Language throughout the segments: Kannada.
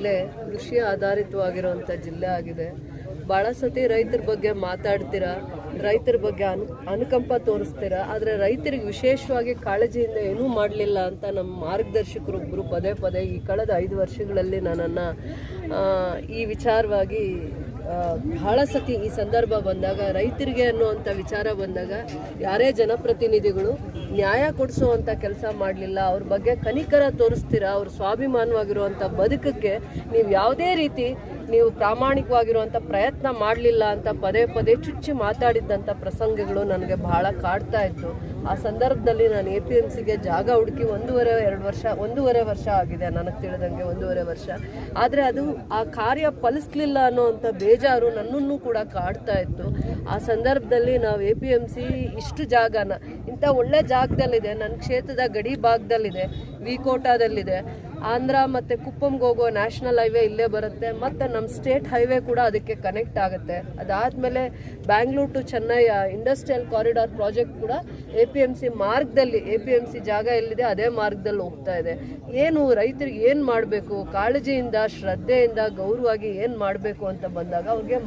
ಜಿಲ್ಲೆ ಕೃಷಿ ಆಧಾರಿತವಾಗಿರುವಂಥ ಜಿಲ್ಲೆ ಆಗಿದೆ. ಭಾಳ ಸತಿ ರೈತರ ಬಗ್ಗೆ ಮಾತಾಡ್ತೀರಾ, ರೈತರ ಬಗ್ಗೆ ಅನುಕಂಪ ತೋರಿಸ್ತೀರಾ, ಆದರೆ ರೈತರಿಗೆ ವಿಶೇಷವಾಗಿ ಕಾಳಜಿಯಿಂದ ಏನೂ ಮಾಡಲಿಲ್ಲ ಅಂತ ನಮ್ಮ ಮಾರ್ಗದರ್ಶಕರೊಬ್ಬರು ಪದೇ ಪದೇ ಈ ಕಳೆದ 5 ವರ್ಷಗಳಲ್ಲಿ ನನ್ನನ್ನು ಈ ವಿಚಾರವಾಗಿ ಬಹಳ ಸತಿ ಈ ಸಂದರ್ಭ ಬಂದಾಗ, ರೈತರಿಗೆ ಅನ್ನುವಂಥ ವಿಚಾರ ಬಂದಾಗ ಯಾರೇ ಜನಪ್ರತಿನಿಧಿಗಳು ನ್ಯಾಯ ಕೊಡಿಸುವಂಥ ಕೆಲಸ ಮಾಡಲಿಲ್ಲ. ಅವ್ರ ಬಗ್ಗೆ ಕನಿಕರ ತೋರಿಸ್ತೀರಾ, ಅವ್ರ ಸ್ವಾಭಿಮಾನವಾಗಿರುವಂಥ ಬದುಕಕ್ಕೆ ನೀವು ಯಾವುದೇ ರೀತಿ ನೀವು ಪ್ರಾಮಾಣಿಕವಾಗಿರುವಂಥ ಪ್ರಯತ್ನ ಮಾಡಲಿಲ್ಲ ಅಂತ ಪದೇ ಪದೇ ಚುಚ್ಚಿ ಮಾತಾಡಿದ್ದಂಥ ಪ್ರಸಂಗಗಳು ನನಗೆ ಬಹಳ ಕಾಡ್ತಾ ಇತ್ತು. ಆ ಸಂದರ್ಭದಲ್ಲಿ ನಾನು APMCಗೆ ಜಾಗ ಹುಡುಕಿ 1.5 ವರ್ಷ ಆಗಿದೆ, ನನಗೆ ತಿಳಿದಂಗೆ 1.5 ವರ್ಷ. ಆದರೆ ಅದು ಆ ಕಾರ್ಯ ಫಲಿಸ್ಲಿಲ್ಲ ಅನ್ನೋವಂಥ ಬೇಜಾರು ನನ್ನನ್ನು ಕೂಡ ಕಾಡ್ತಾ ಇತ್ತು. ಆ ಸಂದರ್ಭದಲ್ಲಿ ನಾವು APMC ಇಷ್ಟು ಜಾಗನ ಇಂಥ ಒಳ್ಳೆ ಜಾಗದಲ್ಲಿದೆ, ನನ್ನ ಕ್ಷೇತ್ರದ ಗಡಿ ಭಾಗದಲ್ಲಿದೆ, ವಿಕೋಟಾದಲ್ಲಿದೆ, ಆಂಧ್ರ ಮತ್ತು ಕುಪ್ಪಂಗೆ ಹೋಗೋ ನ್ಯಾಷನಲ್ ಹೈವೇ ಇಲ್ಲೇ ಬರುತ್ತೆ, ಮತ್ತು ನಮ್ಮ ಸ್ಟೇಟ್ ಹೈವೇ ಕೂಡ ಅದಕ್ಕೆ ಕನೆಕ್ಟ್ ಆಗುತ್ತೆ. ಅದಾದಮೇಲೆ Bangalore to Chennai industrial corridor project ಕೂಡ APMC ಮಾರ್ಗದಲ್ಲಿ, APMC ಜಾಗ ಎಲ್ಲಿದೆ ಅದೇ ಮಾರ್ಗದಲ್ಲಿ ಹೋಗ್ತಾ ಇದೆ. ಏನು ರೈತರಿಗೆ ಏನು ಮಾಡಬೇಕು, ಕಾಳಜಿಯಿಂದ ಶ್ರದ್ಧೆಯಿಂದ ಗೌರವವಾಗಿ ಏನು ಮಾಡಬೇಕು ಅಂತ ಬಂದಾಗ ಅವ್ರಿಗೆ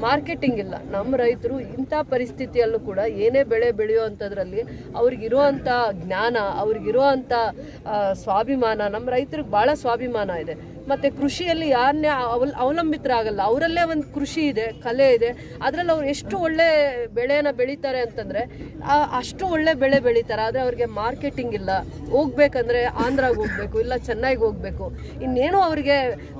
ಮಾರ್ಕೆಟಿಂಗ್ ಇಲ್ಲ. ನಮ್ಮ ರೈತರು ಇಂಥ ಪರಿಸ್ಥಿತಿಯಲ್ಲೂ ಕೂಡ ಏನೇ ಬೆಳೆ ಬೆಳೆಯುವಂಥದ್ರಲ್ಲಿ ಅವ್ರಿಗಿರುವಂಥ ಜ್ಞಾನ, ಅವ್ರಿಗಿರುವಂಥ ಸ್ವಾಭಿಮಾನ, ನಮ್ಮ ರೈತರಿಗೆ ಭಾಳ ಸ್ವಾಭಿಮಾನ ಇದೆ. ಮತ್ತು ಕೃಷಿಯಲ್ಲಿ ಯಾರನ್ನೇ ಅವಲಂಬಿತರಾಗಲ್ಲ, ಅವರಲ್ಲೇ ಒಂದು ಕೃಷಿ ಇದೆ, ಕಲೆ ಇದೆ, ಅದರಲ್ಲಿ ಅವ್ರು ಎಷ್ಟು ಒಳ್ಳೆ ಬೆಳೆಯನ್ನು ಬೆಳೀತಾರೆ ಅಂತಂದರೆ ಅಷ್ಟು ಒಳ್ಳೆ ಬೆಳೆ ಬೆಳೀತಾರೆ. ಆದರೆ ಅವ್ರಿಗೆ ಮಾರ್ಕೆಟಿಂಗ್ ಇಲ್ಲ. ಹೋಗ್ಬೇಕಂದ್ರೆ ಆಂಧ್ರಾಗೆ ಹೋಗಬೇಕು, ಇಲ್ಲ ಚೆನ್ನೈಗೆ ಹೋಗಬೇಕು, ಇನ್ನೇನೋ ಅವರಿಗೆ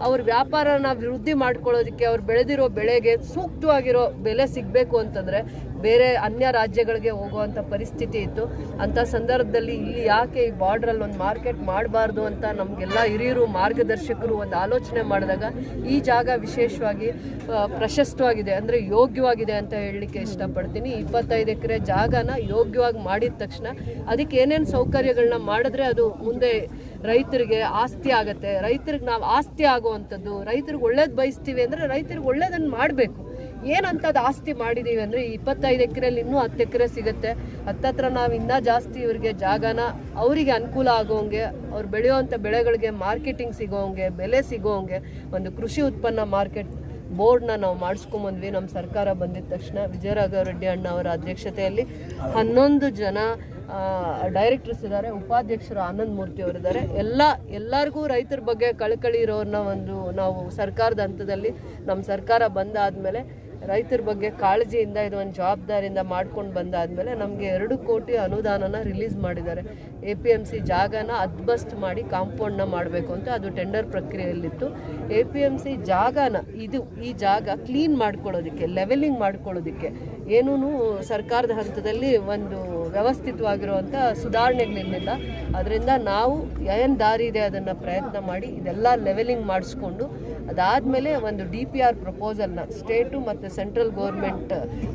ಅವ್ರ ವ್ಯಾಪಾರನ ವೃದ್ಧಿ ಮಾಡ್ಕೊಳ್ಳೋದಕ್ಕೆ ಅವ್ರು ಬೆಳೆದಿರೋ ಬೆಳೆಗೆ ಸೂಕ್ತವಾಗಿರೋ ಬೆಲೆ ಸಿಗಬೇಕು ಅಂತಂದರೆ ಬೇರೆ ಅನ್ಯ ರಾಜ್ಯಗಳಿಗೆ ಹೋಗುವಂಥ ಪರಿಸ್ಥಿತಿ ಇತ್ತು. ಅಂಥ ಸಂದರ್ಭದಲ್ಲಿ ಇಲ್ಲಿ ಯಾಕೆ ಈ ಬಾರ್ಡ್ರಲ್ಲಿ ಒಂದು ಮಾರ್ಕೆಟ್ ಮಾಡಬಾರ್ದು ಅಂತ ನಮಗೆಲ್ಲ ಹಿರಿಯರು ಮಾರ್ಗದರ್ಶಕರು ಒಂದು ಆಲೋಚನೆ ಮಾಡಿದಾಗ ಈ ಜಾಗ ವಿಶೇಷವಾಗಿ ಪ್ರಶಸ್ತವಾಗಿದೆ, ಅಂದರೆ ಯೋಗ್ಯವಾಗಿದೆ ಅಂತ ಹೇಳಲಿಕ್ಕೆ ಇಷ್ಟಪಡ್ತೀನಿ. 25 ಎಕರೆ ಜಾಗನ ಯೋಗ್ಯವಾಗಿ ಮಾಡಿದ ತಕ್ಷಣ ಅದಕ್ಕೆ ಏನೇನು ಸೌಕರ್ಯಗಳನ್ನ ಮಾಡಿದ್ರೆ ಅದು ಮುಂದೆ ರೈತರಿಗೆ ಆಸ್ತಿ ಆಗುತ್ತೆ. ರೈತರಿಗೆ ನಾವು ಆಸ್ತಿ ಆಗುವಂಥದ್ದು, ರೈತರಿಗೆ ಒಳ್ಳೇದು ಬಯಸ್ತೀವಿ ಅಂದರೆ ರೈತರಿಗೆ ಒಳ್ಳೇದನ್ನು ಮಾಡಬೇಕು. ಏನಂತದ್ದು ಆಸ್ತಿ ಮಾಡಿದ್ದೀವಿ ಅಂದರೆ 25 ಎಕರೆಯಲ್ಲಿ ಇನ್ನೂ 10 ಎಕರೆ ಸಿಗುತ್ತೆ. ಹತ್ತತ್ರ ನಾವು ಇನ್ನೂ ಜಾಸ್ತಿ ಇವ್ರಿಗೆ ಜಾಗನ ಅವರಿಗೆ ಅನುಕೂಲ ಆಗೋಂಗೆ, ಅವ್ರು ಬೆಳೆಯುವಂಥ ಬೆಳೆಗಳಿಗೆ ಮಾರ್ಕೆಟಿಂಗ್ ಸಿಗೋಂಗೆ, ಬೆಲೆ ಸಿಗೋಂಗೆ ಒಂದು ಕೃಷಿ ಉತ್ಪನ್ನ ಮಾರ್ಕೆಟ್ ಬೋರ್ಡ್ನ ನಾವು ಮಾಡಿಸ್ಕೊಂಬಂದ್ವಿ. ನಮ್ಮ ಸರ್ಕಾರ ಬಂದಿದ ತಕ್ಷಣ ವಿಜಯರಾಘವ ರೆಡ್ಡಿ ಅಣ್ಣ ಅವರ ಅಧ್ಯಕ್ಷತೆಯಲ್ಲಿ 11 ಜನ ಡೈರೆಕ್ಟರ್ಸ್ ಇದ್ದಾರೆ, ಉಪಾಧ್ಯಕ್ಷರು ಆನಂದ್ ಮೂರ್ತಿ ಅವರಿದ್ದಾರೆ. ಎಲ್ಲರಿಗೂ ರೈತರ ಬಗ್ಗೆ ಕಳಕಳಿ ಇರೋರನ್ನ ನಾವು ಸರ್ಕಾರದ ಹಂತದಲ್ಲಿ ನಮ್ಮ ಸರ್ಕಾರ ಬಂದಾದಮೇಲೆ ರೈತರ ಬಗ್ಗೆ ಕಾಳಜಿಯಿಂದ ಇದು ಒಂದು ಜವಾಬ್ದಾರಿಯಿಂದ ಮಾಡ್ಕೊಂಡು ಬಂದಾದಮೇಲೆ ನಮಗೆ 2 ಕೋಟಿ ಅನುದಾನನ ರಿಲೀಸ್ ಮಾಡಿದ್ದಾರೆ. APMC ಜಾಗನ ಅದ್ಬಸ್ಟ್ ಮಾಡಿ ಕಾಂಪೌಂಡ್ನ ಮಾಡಬೇಕು ಅಂತ, ಅದು ಟೆಂಡರ್ ಪ್ರಕ್ರಿಯೆಯಲ್ಲಿತ್ತು. APMC ಜಾಗನ ಈ ಜಾಗ ಕ್ಲೀನ್ ಮಾಡ್ಕೊಳ್ಳೋದಕ್ಕೆ, ಲೆವೆಲಿಂಗ್ ಮಾಡ್ಕೊಳ್ಳೋದಕ್ಕೆ ಏನೂ ಸರ್ಕಾರದ ಹಂತದಲ್ಲಿ ಒಂದು ವ್ಯವಸ್ಥಿತವಾಗಿರುವಂಥ ಸುಧಾರಣೆಗಳಿರಲಿಲ್ಲ. ಅದರಿಂದ ನಾವು ಏನು ದಾರಿ ಇದೆ ಅದನ್ನು ಪ್ರಯತ್ನ ಮಾಡಿ ಇದೆಲ್ಲ ಲೆವೆಲಿಂಗ್ ಮಾಡಿಸ್ಕೊಂಡು ಅದಾದಮೇಲೆ ಒಂದು DPR ಪ್ರಪೋಸಲ್ನ ಸ್ಟೇಟು ಮತ್ತು ಸೆಂಟ್ರಲ್ ಗೌರ್ಮೆಂಟ್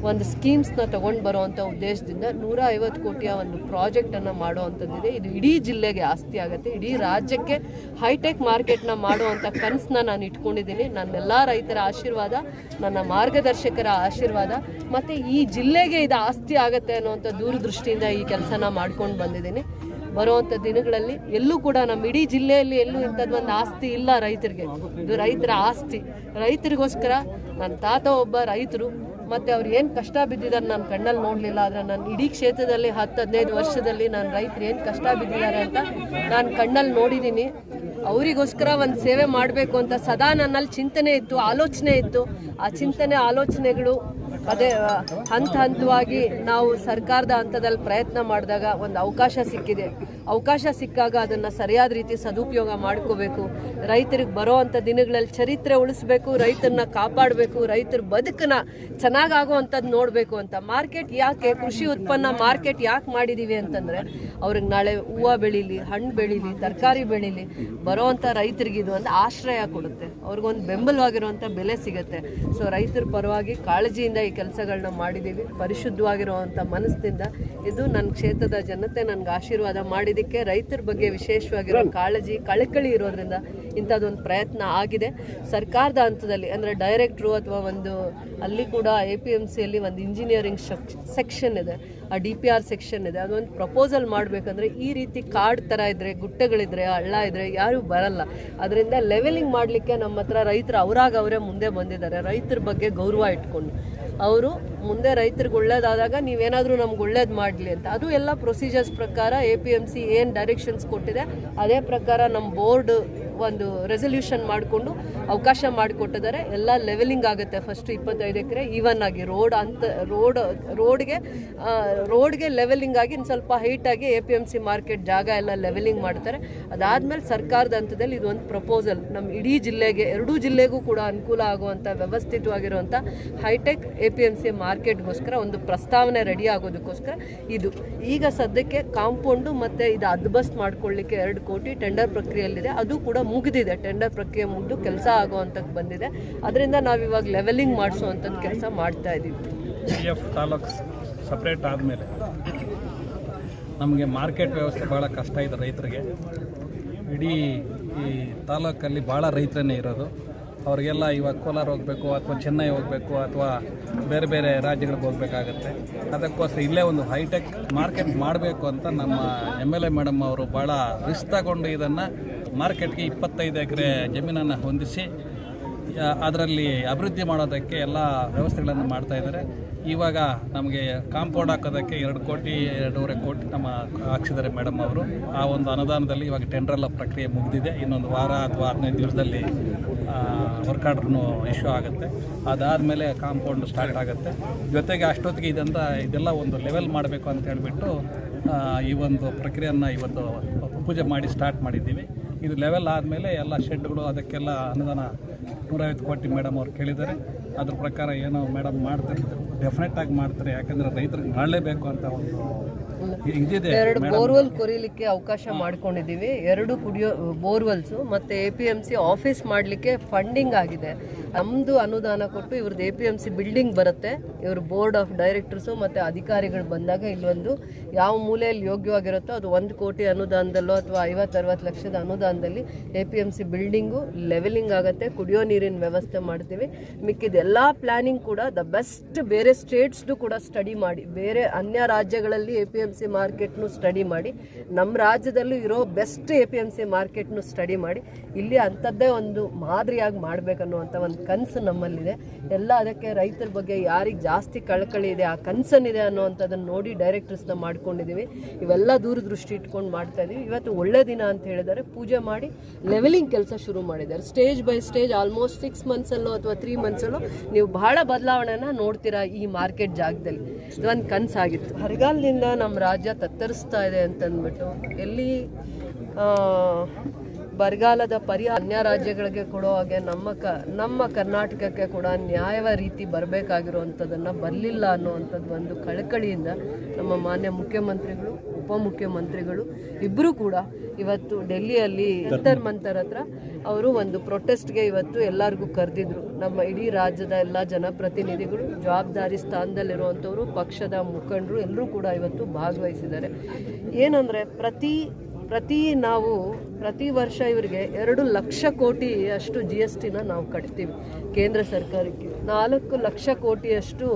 ಒಂದು ಸ್ಕೀಮ್ಸ್ನ ತೊಗೊಂಡು ಬರೋವಂಥ ಉದ್ದೇಶದಿಂದ 150 ಕೋಟಿಯ ಒಂದು ಪ್ರಾಜೆಕ್ಟನ್ನು ಮಾಡುವಂಥದ್ದಿದೆ. ಇದು ಇಡೀ ಜಿಲ್ಲೆಗೆ ಆಸ್ತಿ ಆಗುತ್ತೆ, ಇಡೀ ರಾಜ್ಯಕ್ಕೆ ಹೈಟೆಕ್ ಮಾರ್ಕೆಟ್ನ ಮಾಡುವಂಥ ಕನಸನ್ನ ನಾನು ಇಟ್ಕೊಂಡಿದ್ದೀನಿ. ನನ್ನೆಲ್ಲ ರೈತರ ಆಶೀರ್ವಾದ, ನನ್ನ ಮಾರ್ಗದರ್ಶಕರ ಆಶೀರ್ವಾದ ಮತ್ತು ಈ ಜಿಲ್ಲೆಗೆ ಇದು ಆಸ್ತಿ ಆಗುತ್ತೆ ಅನ್ನೋವಂಥ ದೂರದೃಷ್ಟಿಯಿಂದ ಈ ಕೆಲಸನ ಮಾಡ್ಕೊಂಡು ಬಂದಿದ್ದೀನಿ. ಬರುವಂಥ ದಿನಗಳಲ್ಲಿ ಎಲ್ಲೂ ಕೂಡ ನಮ್ಮ ಇಡೀ ಜಿಲ್ಲೆಯಲ್ಲಿ ಎಲ್ಲೂ ಇಂಥದ್ದು ಒಂದು ಆಸ್ತಿ ಇಲ್ಲ ರೈತರಿಗೆ. ಇದು ರೈತರ ಆಸ್ತಿ. ರೈತರಿಗೋಸ್ಕರ ನನ್ನ ತಾತ ಒಬ್ಬ ರೈತರು, ಮತ್ತು ಅವ್ರು ಏನು ಕಷ್ಟ ಬಿದ್ದಿದ್ದಾರೆ ನಾನು ಕಣ್ಣಲ್ಲಿ ನೋಡಲಿಲ್ಲ. ಆದರೆ ನಾನು ಇಡೀ ಕ್ಷೇತ್ರದಲ್ಲಿ 10-15 ವರ್ಷದಲ್ಲಿ ನಾನು ರೈತರು ಏನು ಕಷ್ಟ ಬಿದ್ದಿದ್ದಾರೆ ಅಂತ ನಾನು ಕಣ್ಣಲ್ಲಿ ನೋಡಿದ್ದೀನಿ. ಅವರಿಗೋಸ್ಕರ ಒಂದು ಸೇವೆ ಮಾಡಬೇಕು ಅಂತ ಸದಾ ನನ್ನಲ್ಲಿ ಚಿಂತನೆ ಇತ್ತು, ಆಲೋಚನೆ ಇತ್ತು. ಆ ಚಿಂತನೆ ಆಲೋಚನೆಗಳು ಅದೇ ಹಂತವಾಗಿ ನಾವು ಸರ್ಕಾರದ ಹಂತದಲ್ಲಿ ಪ್ರಯತ್ನ ಮಾಡಿದಾಗ ಒಂದು ಅವಕಾಶ ಸಿಕ್ಕಿದೆ. ಅವಕಾಶ ಸಿಕ್ಕಾಗ ಅದನ್ನು ಸರಿಯಾದ ರೀತಿ ಸದುಪಯೋಗ ಮಾಡ್ಕೋಬೇಕು. ರೈತರಿಗೆ ಬರೋವಂಥ ದಿನಗಳಲ್ಲಿ ಚರಿತ್ರೆ ಉಳಿಸ್ಬೇಕು, ರೈತರನ್ನ ಕಾಪಾಡಬೇಕು, ರೈತರ ಬದುಕನ್ನ ಚೆನ್ನಾಗಾಗುವಂಥದ್ದು ನೋಡಬೇಕು ಅಂತ. ಮಾರ್ಕೆಟ್ ಯಾಕೆ, ಕೃಷಿ ಉತ್ಪನ್ನ ಮಾರ್ಕೆಟ್ ಯಾಕೆ ಮಾಡಿದ್ದೀವಿ ಅಂತಂದರೆ ಅವ್ರಿಗೆ ನಾಳೆ ಹೂವು ಬೆಳೀಲಿ, ಹಣ್ಣು ಬೆಳೀಲಿ, ತರಕಾರಿ ಬೆಳೀಲಿ, ಬರೋವಂಥ ರೈತರಿಗೆ ಇದು ಒಂದು ಆಶ್ರಯ ಕೊಡುತ್ತೆ, ಅವ್ರಿಗೊಂದು ಬೆಂಬಲವಾಗಿರುವಂಥ ಬೆಲೆ ಸಿಗುತ್ತೆ. ಸೊ ರೈತರ ಪರವಾಗಿ ಕಾಳಜಿಯಿಂದ ಈ ಕೆಲಸಗಳನ್ನ ಮಾಡಿದ್ದೀವಿ. ಪರಿಶುದ್ಧವಾಗಿರುವಂಥ ಮನಸ್ಸಿನಿಂದ ಇದು ನನ್ನ ಕ್ಷೇತ್ರದ ಜನತೆ ನನಗೆ ಆಶೀರ್ವಾದ ಮಾಡಿದೆ. ಮಾಡೋದಕ್ಕೆ ರೈತರ ಬಗ್ಗೆ ವಿಶೇಷವಾಗಿರೋ ಕಾಳಜಿ ಕಳಕಳಿ ಇರೋದ್ರಿಂದ ಇಂಥದ್ದೊಂದು ಪ್ರಯತ್ನ ಆಗಿದೆ. ಸರ್ಕಾರದ ಹಂತದಲ್ಲಿ ಅಂದರೆ ಡೈರೆಕ್ಟ್ರು ಅಥವಾ ಒಂದು ಅಲ್ಲಿ ಕೂಡ APMCಯಲ್ಲಿ ಒಂದು ಇಂಜಿನಿಯರಿಂಗ್ ಸೆಕ್ಷನ್ ಇದೆ, ಆ DPR ಸೆಕ್ಷನ್ ಇದೆ. ಅದೊಂದು ಪ್ರಪೋಸಲ್ ಮಾಡಬೇಕಂದ್ರೆ ಈ ರೀತಿ ಕಾಡು ಥರ ಇದ್ದರೆ, ಗುಟ್ಟೆಗಳಿದ್ರೆ, ಹಳ್ಳ ಇದ್ದರೆ ಯಾರೂ ಬರಲ್ಲ. ಅದರಿಂದ ಲೆವೆಲಿಂಗ್ ಮಾಡಲಿಕ್ಕೆ ನಮ್ಮ ಹತ್ರ ರೈತರು ಅವರೇ ಮುಂದೆ ಬಂದಿದ್ದಾರೆ. ರೈತರ ಬಗ್ಗೆ ಗೌರವ ಇಟ್ಕೊಂಡು ಅವರು ಮುಂದೆ ರೈತರಿಗೆ ಒಳ್ಳೇದಾದಾಗ ನೀವೇನಾದರೂ ನಮ್ಗೆ ಒಳ್ಳೇದು ಮಾಡಲಿ ಅಂತ, ಅದು ಎಲ್ಲ ಪ್ರೊಸೀಜರ್ಸ್ ಪ್ರಕಾರ APMC ಏನು ಡೈರೆಕ್ಷನ್ಸ್ ಕೊಟ್ಟಿದೆ ಅದೇ ಪ್ರಕಾರ ನಮ್ಮ ಬೋರ್ಡ್ ಒಂದು ರೆಸಲ್ಯೂಷನ್ ಮಾಡಿಕೊಂಡು ಅವಕಾಶ ಮಾಡಿಕೊಟ್ಟಿದ್ದಾರೆ. ಎಲ್ಲ ಲೆವೆಲಿಂಗ್ ಆಗುತ್ತೆ. ಫಸ್ಟ್ 25 ಎಕರೆ ಈವನ್ ಆಗಿ ರೋಡ್ಗೆ ಲೆವೆಲಿಂಗ್ ಆಗಿ ಇನ್ನು ಸ್ವಲ್ಪ ಹೈಟಾಗಿ APMC ಮಾರ್ಕೆಟ್ ಜಾಗ ಎಲ್ಲ ಲೆವೆಲಿಂಗ್ ಮಾಡ್ತಾರೆ. ಅದಾದಮೇಲೆ ಸರ್ಕಾರದ ಹಂತದಲ್ಲಿ ಇದೊಂದು ಪ್ರಪೋಸಲ್ ನಮ್ಮ ಇಡೀ ಜಿಲ್ಲೆಗೆ, ಎರಡೂ ಜಿಲ್ಲೆಗೂ ಕೂಡ ಅನುಕೂಲ ಆಗುವಂಥ ವ್ಯವಸ್ಥಿತವಾಗಿರುವಂಥ ಹೈಟೆಕ್ APMC ಮಾರ್ಕೆಟ್ಗೋಸ್ಕರ ಒಂದು ಪ್ರಸ್ತಾವನೆ ರೆಡಿ ಆಗೋದಕ್ಕೋಸ್ಕರ ಇದು ಈಗ ಸದ್ಯಕ್ಕೆ ಕಾಂಪೌಂಡು ಮತ್ತು ಇದು ಅದ್ಬಸ್ಟ್ ಮಾಡ್ಕೊಳ್ಳಿಕ್ಕೆ 2 ಕೋಟಿ ಟೆಂಡರ್ ಪ್ರಕ್ರಿಯೆಯಲ್ಲಿದೆ. ಅದು ಕೂಡ ಮುಗಿದಿದೆ. ಟೆಂಡರ್ ಪ್ರಕ್ರಿಯೆ ಮುಗಿದು ಕೆಲಸ ಆಗುವಂಥದ್ದು ಬಂದಿದೆ. ಅದರಿಂದ ನಾವಿವಾಗ ಲೆವೆಲಿಂಗ್ ಮಾಡಿಸುವಂಥದ್ದು ಕೆಲಸ ಮಾಡ್ತಾ ಇದ್ದೀವಿ. PF ತಾಲೂಕು ಸಪ್ರೇಟ್ ಆದಮೇಲೆ ನಮಗೆ ಮಾರ್ಕೆಟ್ ವ್ಯವಸ್ಥೆ ಭಾಳ ಕಷ್ಟ ಇದೆ ರೈತರಿಗೆ. ಇಡೀ ಈ ತಾಲೂಕಲ್ಲಿ ಭಾಳ ರೈತರೇ ಇರೋದು. ಅವ್ರಿಗೆಲ್ಲ ಇವಾಗ ಕೋಲಾರ ಹೋಗಬೇಕು ಅಥವಾ ಚೆನ್ನೈ ಹೋಗಬೇಕು ಅಥವಾ ಬೇರೆ ಬೇರೆ ರಾಜ್ಯಗಳಿಗೆ ಹೋಗಬೇಕಾಗತ್ತೆ. ಅದಕ್ಕೋಸ್ಕರ ಇಲ್ಲೇ ಒಂದು ಹೈಟೆಕ್ ಮಾರ್ಕೆಟ್ ಮಾಡಬೇಕು ಅಂತ ನಮ್ಮ MLA ಮೇಡಮ್ ಅವರು ಭಾಳ ರಿಸ್ಕ್ ತಗೊಂಡು ಇದನ್ನು ಮಾರ್ಕೆಟ್ಗೆ 25 ಎಕರೆ ಜಮೀನನ್ನು ಹೊಂದಿಸಿ ಅದರಲ್ಲಿ ಅಭಿವೃದ್ಧಿ ಮಾಡೋದಕ್ಕೆ ಎಲ್ಲ ವ್ಯವಸ್ಥೆಗಳನ್ನು ಮಾಡ್ತಾಯಿದ್ದಾರೆ. ಇವಾಗ ನಮಗೆ ಕಾಂಪೌಂಡ್ ಹಾಕೋದಕ್ಕೆ 2 ಕೋಟಿ 2.5 ಕೋಟಿ ನಮ್ಮ ಹಾಕ್ಸಿದ್ದಾರೆ ಮೇಡಮ್ ಅವರು. ಆ ಒಂದು ಅನುದಾನದಲ್ಲಿ ಇವಾಗ ಟೆಂಡ್ರೆಲ್ಲ ಪ್ರಕ್ರಿಯೆ ಮುಗಿದಿದೆ. ಇನ್ನೊಂದು ವಾರ ಅಥವಾ 15 ದಿವಸದಲ್ಲಿ ವರ್ಕ್ ಆರ್ಡ್ರೂ ಇಶ್ಯೂ ಆಗುತ್ತೆ. ಅದಾದಮೇಲೆ ಕಾಂಪೌಂಡ್ ಸ್ಟಾರ್ಟ್ ಆಗುತ್ತೆ. ಜೊತೆಗೆ ಅಷ್ಟೊತ್ತಿಗೆ ಇದೆಲ್ಲ ಒಂದು ಲೆವೆಲ್ ಮಾಡಬೇಕು ಅಂತ ಹೇಳಿಬಿಟ್ಟು ಈ ಒಂದು ಪ್ರಕ್ರಿಯೆಯನ್ನು ಇವತ್ತು ಪೂಜೆ ಮಾಡಿ ಸ್ಟಾರ್ಟ್ ಮಾಡಿದ್ದೀವಿ. ಇದು ಲೆವೆಲ್ ಆದಮೇಲೆ ಎಲ್ಲ ಶೆಡ್ಗಳು ಅದಕ್ಕೆಲ್ಲ ಅನುದಾನ 150 ಕೋಟಿ ಮೇಡಮ್ ಅವ್ರು ಕೇಳಿದ್ದಾರೆ. ಅದ್ರ ಪ್ರಕಾರ ಏನೋ ಮೇಡಮ್ ಮಾಡ್ತಾರೆ, ಡೆಫಿನೆಟ್ಟಾಗಿ ಮಾಡ್ತಾರೆ. ಯಾಕಂದರೆ ರೈತರಿಗೆ ಮಾಡಲೇಬೇಕು ಅಂತ ಒಂದು ಇದಿದೆ. 2 ಬೋರ್ವೆಲ್ ಕೊರಿಲಿಕ್ಕೆ ಅವಕಾಶ ಮಾಡ್ಕೊಂಡಿದ್ದೀವಿ. 2 ಕುಡಿಯೋ ಬೋರ್ವೆಲ್ಸು ಮತ್ತು APMC ಆಫೀಸ್ ಮಾಡಲಿಕ್ಕೆ ಫಂಡಿಂಗ್ ಆಗಿದೆ. ನಮ್ಮದು ಅನುದಾನ ಕೊಟ್ಟು ಇವ್ರದ್ದು APMC ಬಿಲ್ಡಿಂಗ್ ಬರುತ್ತೆ. ಇವರು ಬೋರ್ಡ್ ಆಫ್ ಡೈರೆಕ್ಟರ್ಸು ಮತ್ತು ಅಧಿಕಾರಿಗಳು ಬಂದಾಗ ಇಲ್ಲೊಂದು ಯಾವ ಮೂಲೆಯಲ್ಲಿ ಯೋಗ್ಯವಾಗಿರುತ್ತೋ ಅದು 1 ಕೋಟಿ ಅನುದಾನದಲ್ಲೋ ಅಥವಾ 50-60 ಲಕ್ಷದ ಅನುದಾನದಲ್ಲಿ APMC ಬಿಲ್ಡಿಂಗು ಲೆವೆಲಿಂಗ್ ಆಗುತ್ತೆ. ಕುಡಿಯೋ ನೀರಿನ ವ್ಯವಸ್ಥೆ ಮಾಡ್ತೀವಿ. ಮಿಕ್ಕಿದೆಲ್ಲ ಪ್ಲ್ಯಾನಿಂಗ್ ಕೂಡ ದ ಬೆಸ್ಟ್ ಬೇರೆ ಸ್ಟೇಟ್ಸ್ದು ಕೂಡ ಸ್ಟಡಿ ಮಾಡಿ, ಬೇರೆ ಅನ್ಯ ರಾಜ್ಯಗಳಲ್ಲಿ APMC ಮಾರ್ಕೆಟ್ನು ಸ್ಟಡಿ ಮಾಡಿ, ನಮ್ಮ ರಾಜ್ಯದಲ್ಲೂ ಇರೋ ಬೆಸ್ಟ್ APMC ಮಾರ್ಕೆಟ್ನು ಸ್ಟಡಿ ಮಾಡಿ ಇಲ್ಲಿ ಅಂಥದ್ದೇ ಒಂದು ಮಾದರಿಯಾಗಿ ಮಾಡಬೇಕನ್ನುವಂಥ ಒಂದು ಕನಸು ನಮ್ಮಲ್ಲಿದೆ. ಎಲ್ಲ ಅದಕ್ಕೆ ರೈತರ ಬಗ್ಗೆ ಯಾರಿಗೆ ಜಾಸ್ತಿ ಕಳಕಳಿ ಇದೆ, ಆ ಕನಸನ್ನಿದೆ ಅನ್ನೋವಂಥದ್ದನ್ನು ನೋಡಿ ಡೈರೆಕ್ಟರ್ಸ್ನ ಮಾಡ್ಕೊಂಡಿದ್ದೀವಿ. ಇವೆಲ್ಲ ದೂರದೃಷ್ಟಿ ಇಟ್ಕೊಂಡು ಮಾಡ್ತಾ ಇದ್ದೀವಿ. ಇವತ್ತು ಒಳ್ಳೆ ದಿನ ಅಂತ ಹೇಳಿದ್ದಾರೆ. ಪೂಜೆ ಮಾಡಿ ಲೆವೆಲಿಂಗ್ ಕೆಲಸ ಶುರು ಮಾಡಿದ್ದಾರೆ. ಸ್ಟೇಜ್ ಬೈ ಸ್ಟೇಜ್ ಆಲ್ಮೋಸ್ಟ್ 6 ಮಂತ್ಸಲ್ಲೋ ಅಥವಾ 3 ಮಂತ್ಸಲ್ಲೋ ನೀವು ಬಹಳ ಬದಲಾವಣೆನ ನೋಡ್ತೀರಾ ಈ ಮಾರ್ಕೆಟ್ ಜಾಗದಲ್ಲಿ. ಇದೊಂದು ಕನಸಾಗಿತ್ತು. ಬರಗಾಲದಿಂದ ನಮ್ಮ ರಾಜ್ಯ ತತ್ತರಿಸ್ತಾ ಇದೆ ಅಂತಂದ್ಬಿಟ್ಟು ಎಲ್ಲಿ ಬರಗಾಲದ ಪರಿಹಾರ ಅನ್ಯ ರಾಜ್ಯಗಳಿಗೆ ಕೊಡೋ ಹಾಗೆ ನಮ್ಮ ಕರ್ನಾಟಕಕ್ಕೆ ಕೂಡ ನ್ಯಾಯವ ರೀತಿ ಬರಬೇಕಾಗಿರುವಂಥದ್ದನ್ನು ಬರಲಿಲ್ಲ ಅನ್ನುವಂಥದ್ದು ಒಂದು ಕಳಕಳಿಯಿಂದ ನಮ್ಮ ಮಾನ್ಯ ಮುಖ್ಯಮಂತ್ರಿಗಳು, ಉಪಮುಖ್ಯಮಂತ್ರಿಗಳು ಇಬ್ಬರೂ ಕೂಡ ಇವತ್ತು ಡೆಲ್ಲಿಯಲ್ಲಿ ಮಂತರ್ ಹತ್ರ ಅವರು ಒಂದು ಪ್ರೊಟೆಸ್ಟ್ಗೆ ಇವತ್ತು ಎಲ್ಲರಿಗೂ ಕರೆದಿದ್ರು. ನಮ್ಮ ಇಡೀ ರಾಜ್ಯದ ಎಲ್ಲ ಜನಪ್ರತಿನಿಧಿಗಳು, ಜವಾಬ್ದಾರಿ ಸ್ಥಾನದಲ್ಲಿರುವಂಥವರು, ಪಕ್ಷದ ಮುಖಂಡರು ಎಲ್ಲರೂ ಕೂಡ ಇವತ್ತು ಭಾಗವಹಿಸಿದ್ದಾರೆ. ಏನಂದರೆ ಪ್ರತಿ ವರ್ಷ ಇವರಿಗೆ 2 ಲಕ್ಷ ಕೋಟಿಯಷ್ಟು GSTನ ನಾವು ಕಟ್ತೀವಿ ಕೇಂದ್ರ ಸರ್ಕಾರಕ್ಕೆ. 4 ಲಕ್ಷ ಕೋಟಿಯಷ್ಟು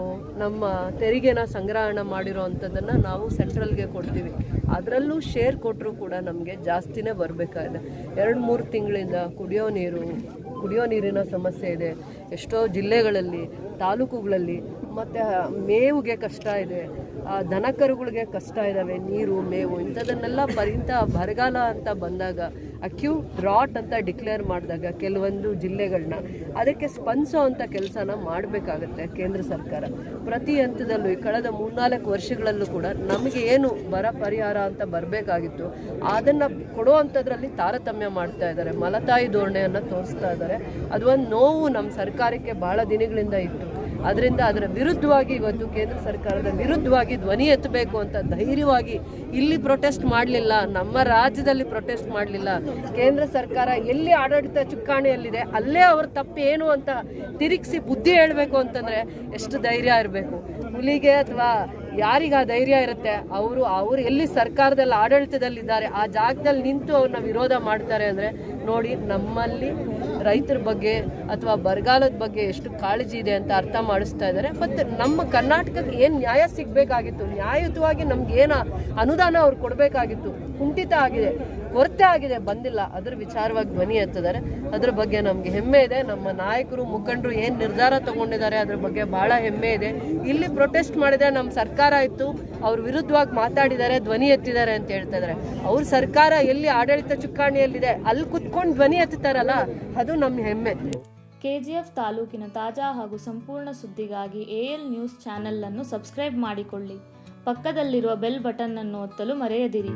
ನಮ್ಮ ತೆರಿಗೆನ ಸಂಗ್ರಹಣೆ ಮಾಡಿರೋ ಅಂಥದ್ದನ್ನು ನಾವು ಸೆಂಟ್ರಲ್ಗೆ ಕೊಡ್ತೀವಿ. ಅದರಲ್ಲೂ ಶೇರ್ ಕೊಟ್ಟರು ಕೂಡ ನಮಗೆ ಜಾಸ್ತಿನೇ ಬರಬೇಕಾಗಿದೆ. 2-3 ತಿಂಗಳಿಂದ ಕುಡಿಯೋ ನೀರಿನ ಸಮಸ್ಯೆ ಇದೆ. ಎಷ್ಟೋ ಜಿಲ್ಲೆಗಳಲ್ಲಿ, ತಾಲೂಕುಗಳಲ್ಲಿ, ಮತ್ತು ಮೇವಿಗೆ ಕಷ್ಟ ಇದೆ, ದನಕರುಗಳಿಗೆ ಕಷ್ಟ ಇದ್ದಾವೆ, ನೀರು, ಮೇವು ಇಂಥದನ್ನೆಲ್ಲ ಇಂಥ ಬರಗಾಲ ಅಂತ ಬಂದಾಗ, ಅಕ್ಯೂಟ್ ಡ್ರಾಟ್ ಅಂತ ಡಿಕ್ಲೇರ್ ಮಾಡಿದಾಗ ಕೆಲವೊಂದು ಜಿಲ್ಲೆಗಳನ್ನ ಅದಕ್ಕೆ ಸ್ಪಂದಿಸೋ ಅಂಥ ಕೆಲಸನ ಮಾಡಬೇಕಾಗತ್ತೆ ಕೇಂದ್ರ ಸರ್ಕಾರ. ಪ್ರತಿ ಹಂತದಲ್ಲೂ ಈ ಕಳೆದ 3-4 ವರ್ಷಗಳಲ್ಲೂ ಕೂಡ ನಮಗೆ ಏನು ಬರ ಪರಿಹಾರ ಅಂತ ಬರಬೇಕಾಗಿತ್ತು ಅದನ್ನು ಕೊಡುವಂಥದ್ರಲ್ಲಿ ತಾರತಮ್ಯ ಮಾಡ್ತಾ ಇದ್ದಾರೆ. ಮಲತಾಯಿ ಧೋರಣೆಯನ್ನು ತೋರಿಸ್ತಾ ಇದ್ದಾರೆ. ಅದು ಒಂದು ನೋವು ನಮ್ಮ ಸರ್ಕಾರಕ್ಕೆ ಭಾಳ ದಿನಗಳಿಂದ ಇತ್ತು. ಅದರಿಂದ ಅದರ ವಿರುದ್ಧವಾಗಿ ಇವತ್ತು ಕೇಂದ್ರ ಸರ್ಕಾರದ ವಿರುದ್ಧವಾಗಿ ಧ್ವನಿ ಎತ್ತಬೇಕು ಅಂತ ಧೈರ್ಯವಾಗಿ ಇಲ್ಲಿ ಪ್ರೊಟೆಸ್ಟ್ ಮಾಡಲಿಲ್ಲ, ನಮ್ಮ ರಾಜ್ಯದಲ್ಲಿ ಪ್ರೊಟೆಸ್ಟ್ ಮಾಡಲಿಲ್ಲ. ಕೇಂದ್ರ ಸರ್ಕಾರ ಎಲ್ಲಿ ಆಡಳಿತ ಚುಕ್ಕಾಣಿಯಲ್ಲಿದೆ ಅಲ್ಲೇ ಅವ್ರ ತಪ್ಪೇನು ಅಂತ ತಿರುಗಿಸಿ ಬುದ್ಧಿ ಹೇಳಬೇಕು ಅಂತಂದರೆ ಎಷ್ಟು ಧೈರ್ಯ ಇರಬೇಕು. ಹುಲಿಗೆ ಅಥವಾ ಯಾರಿಗೆ ಆ ಧೈರ್ಯ ಇರುತ್ತೆ ಅವರು ಎಲ್ಲಿ ಸರ್ಕಾರದಲ್ಲಿ ಆಡಳಿತದಲ್ಲಿದ್ದಾರೆ ಆ ಜಾಗದಲ್ಲಿ ನಿಂತು ಅವ್ರನ್ನ ವಿರೋಧ ಮಾಡ್ತಾರೆ ಅಂದರೆ ನೋಡಿ ನಮ್ಮಲ್ಲಿ ರೈತರ ಬಗ್ಗೆ ಅಥವಾ ಬರಗಾಲದ ಬಗ್ಗೆ ಎಷ್ಟು ಕಾಳಜಿ ಇದೆ ಅಂತ ಅರ್ಥ ಮಾಡಿಸ್ತಾ ಇದ್ದಾರೆ. ಮತ್ತು ನಮ್ಮ ಕರ್ನಾಟಕಕ್ಕೆ ಏನು ನ್ಯಾಯ ಸಿಗಬೇಕಾಗಿತ್ತು, ನ್ಯಾಯಯುತವಾಗಿ ನಮ್ಗೆ ಏನು ಅನುದಾನ ಅವ್ರು ಕೊಡಬೇಕಾಗಿತ್ತು, ಕುಂಠಿತ ಆಗಿದೆ, ಕೊರತೆ ಆಗಿದೆ, ಬಂದಿಲ್ಲ. ಅದ್ರ ವಿಚಾರವಾಗಿ ಧ್ವನಿ ಎತ್ತಿದ್ದಾರೆ. ಅದ್ರ ಬಗ್ಗೆ ನಮಗೆ ಹೆಮ್ಮೆ ಇದೆ. ನಮ್ಮ ನಾಯಕರು ಮುಖಂಡರು ಏನು ನಿರ್ಧಾರ ತಗೊಂಡಿದ್ದಾರೆ ಅದ್ರ ಬಗ್ಗೆ ಭಾಳ ಹೆಮ್ಮೆ ಇದೆ. ಇಲ್ಲಿ ಪ್ರೊಟೆಸ್ಟ್ ಮಾಡಿದ್ರೆ ನಮ್ಮ ಸರ್ಕಾರ ಇತ್ತು, ಅವ್ರ ವಿರುದ್ಧವಾಗಿ ಮಾತಾಡಿದ್ದಾರೆ, ಧ್ವನಿ ಎತ್ತಿದ್ದಾರೆ ಅಂತ ಹೇಳ್ತಾ ಇದ್ದಾರೆ. ಅವ್ರ ಸರ್ಕಾರ ಎಲ್ಲಿ ಆಡಳಿತ ಚುಕ್ಕಾಣಿಯಲ್ಲಿದೆ ಅಲ್ಲಿ ಕುತ್ಕೊಂಡು ಧ್ವನಿ ಎತ್ತುತ್ತಾರಲ್ಲ, ಅದು ನಮ್ಮ ಹೆಮ್ಮೆ. ಕೆಜಿಎಫ್ ತಾಲೂಕಿನ ತಾಜಾ ಹಾಗೂ ಸಂಪೂರ್ಣ ಸುದ್ದಿಗಾಗಿ AL ನ್ಯೂಸ್ ಚಾನೆಲ್ ಅನ್ನು ಸಬ್ಸ್ಕ್ರೈಬ್ ಮಾಡಿಕೊಳ್ಳಿ. ಪಕ್ಕದಲ್ಲಿರುವ ಬೆಲ್ ಬಟನ್ ಅನ್ನು ಒತ್ತಲು ಮರೆಯದಿರಿ.